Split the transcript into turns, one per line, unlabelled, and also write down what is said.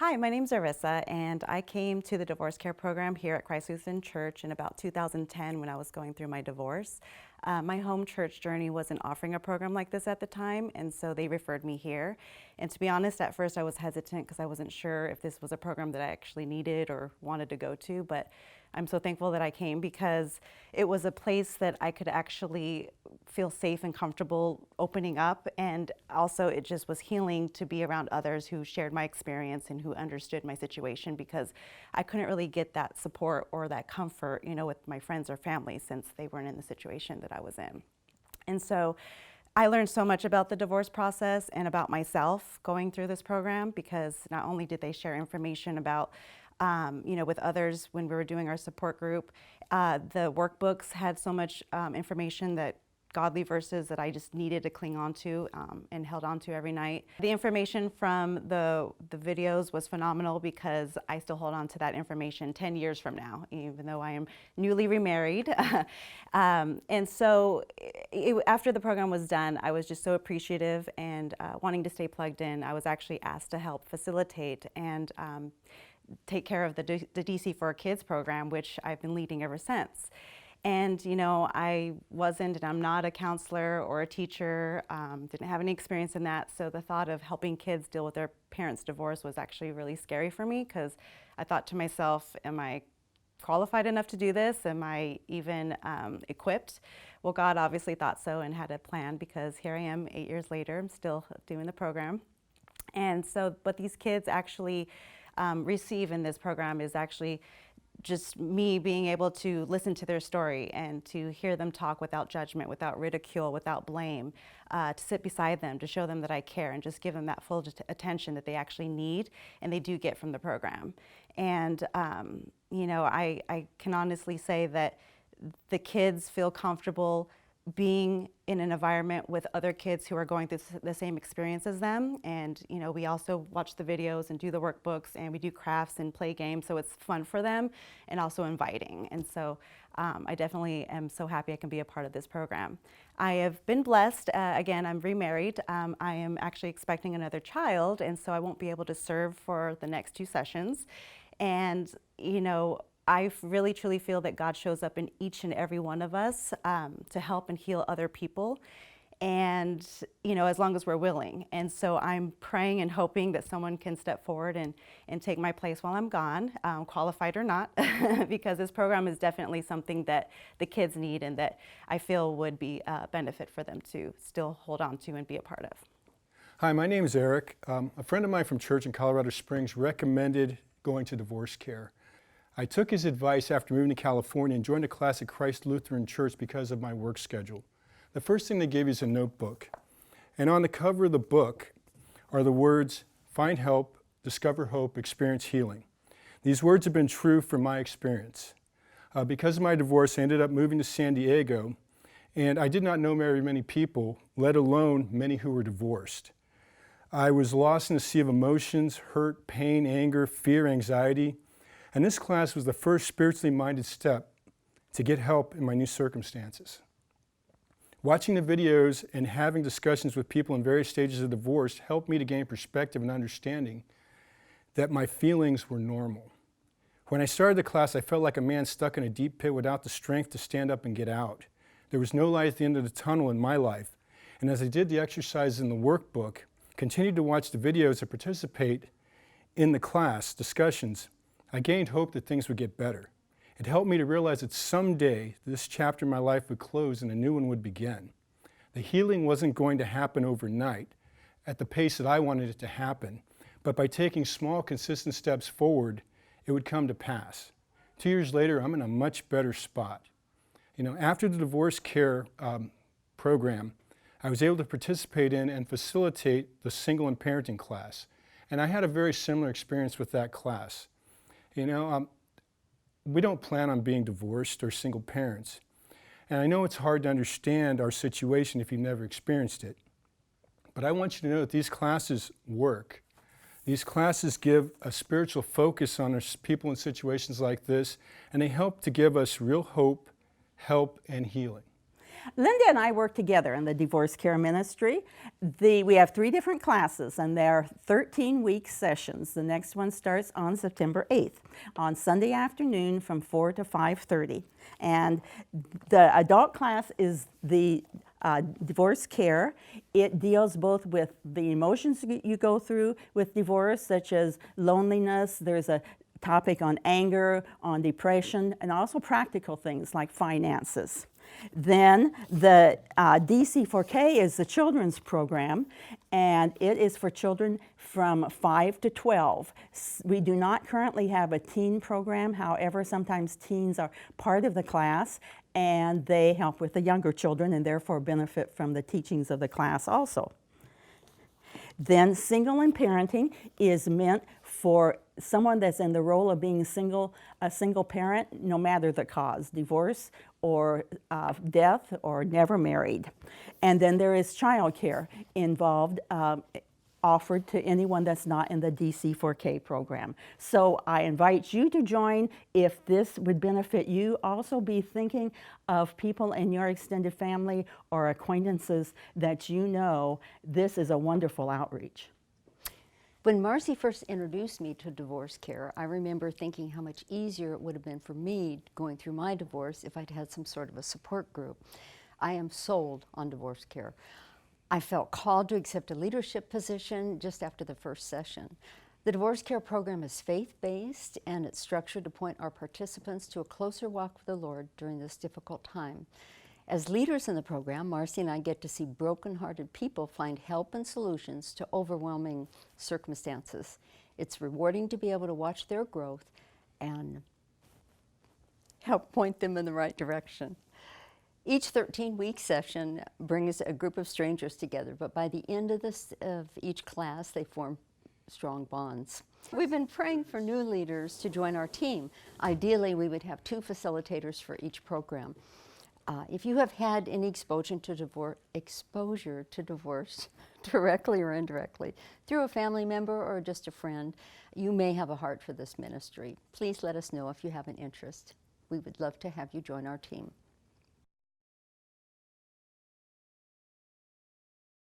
Hi, my name's Arissa, and I came to the divorce care program here at Christ Lutheran Church in about 2010 when I was going through my divorce. My home church journey wasn't offering a program like this at the time, and so they referred me here. And to be honest, at first I was hesitant because I wasn't sure if this was a program that I actually needed or wanted to go to, but I'm so thankful that I came because it was a place that I could actually feel safe and comfortable opening up, and also it just was healing to be around others who shared my experience and who understood my situation, because I couldn't really get that support or that comfort, with my friends or family since they weren't in the situation that I was in. And so I learned so much about the divorce process and about myself going through this program, because not only did they share information about with others when we were doing our support group. The workbooks had so much information, that godly verses that I just needed to cling on to and held on to every night. The information from the videos was phenomenal, because I still hold on to that information 10 years from now, even though I am newly remarried. And so after the program was done, I was just so appreciative and wanting to stay plugged in. I was actually asked to help facilitate and take care of the DC for Kids program, which I've been leading ever since. And I wasn't, and I'm not a counselor or a teacher, didn't have any experience in that, so the thought of helping kids deal with their parents' divorce was actually really scary for me, because I thought to myself, am I qualified enough to do this? Am I even equipped? Well, God obviously thought so and had a plan, because here I am 8 years later, I'm still doing the program. And so what these kids actually receive in this program is actually just me being able to listen to their story and to hear them talk without judgment, without ridicule, without blame, to sit beside them, to show them that I care, and just give them that full attention that they actually need and they do get from the program. And I can honestly say that the kids feel comfortable being in an environment with other kids who are going through the same experience as them. And we also watch the videos and do the workbooks, and we do crafts and play games, so it's fun for them and also inviting. And so I definitely am so happy I can be a part of this program. I have been blessed. Again, I'm remarried. I am actually expecting another child, and so I won't be able to serve for the next 2 sessions. And I really truly feel that God shows up in each and every one of us to help and heal other people, and as long as we're willing. And so I'm praying and hoping that someone can step forward and take my place while I'm gone, qualified or not, because this program is definitely something that the kids need and that I feel would be a benefit for them to still hold on to and be a part of.
Hi, my name is Eric. A friend of mine from church in Colorado Springs recommended going to divorce care. I took his advice after moving to California and joined a class at Christ Lutheran Church because of my work schedule. The first thing they gave you is a notebook. And on the cover of the book are the words, "Find help, discover hope, experience healing." These words have been true from my experience. Because of my divorce, I ended up moving to San Diego, and I did not know very many people, let alone many who were divorced. I was lost in a sea of emotions, hurt, pain, anger, fear, anxiety. And this class was the first spiritually minded step to get help in my new circumstances. Watching the videos and having discussions with people in various stages of divorce helped me to gain perspective and understanding that my feelings were normal. When I started the class, I felt like a man stuck in a deep pit without the strength to stand up and get out. There was no light at the end of the tunnel in my life. And as I did the exercises in the workbook, continued to watch the videos and participate in the class discussions, I gained hope that things would get better. It helped me to realize that someday this chapter in my life would close and a new one would begin. The healing wasn't going to happen overnight at the pace that I wanted it to happen, but by taking small, consistent steps forward, it would come to pass. 2 years later, I'm in a much better spot. After the divorce care program, I was able to participate in and facilitate the single and parenting class. And I had a very similar experience with that class. We don't plan on being divorced or single parents. And I know it's hard to understand our situation if you've never experienced it. But I want you to know that these classes work. These classes give a spiritual focus on people in situations like this, and they help to give us real hope, help, and healing.
Linda and I work together in the divorce care ministry. We have 3 different classes, and they're 13-week sessions. The next one starts on September 8th, on Sunday afternoon from 4 to 5:30. And the adult class is the divorce care. It deals both with the emotions you go through with divorce, such as loneliness. There's a topic on anger, on depression, and also practical things like finances. Then the DC4K is the children's program, and it is for children from 5 to 12. We do not currently have a teen program. However, sometimes teens are part of the class, and they help with the younger children and therefore benefit from the teachings of the class also. Then single and parenting is meant for someone that's in the role of being a single parent, no matter the cause, divorce or death or never married. And then there is child care involved, offered to anyone that's not in the DC4K program. So I invite you to join if this would benefit you. Also be thinking of people in your extended family or acquaintances that you know this is a wonderful outreach.
When Marcy first introduced me to divorce care, I remember thinking how much easier it would have been for me going through my divorce if I'd had some sort of a support group. I am sold on divorce care. I felt called to accept a leadership position just after the first session. The divorce care program is faith-based, and it's structured to point our participants to a closer walk with the Lord during this difficult time. As leaders in the program, Marcy and I get to see broken-hearted people find help and solutions to overwhelming circumstances. It's rewarding to be able to watch their growth and help point them in the right direction. Each 13-week session brings a group of strangers together, but by the end of each class, they form strong bonds. We've been praying for new leaders to join our team. Ideally, we would have 2 facilitators for each program. If you have had any exposure to divorce, directly or indirectly, through a family member or just a friend, you may have a heart for this ministry. Please let us know if you have an interest. We would love to have you join our team.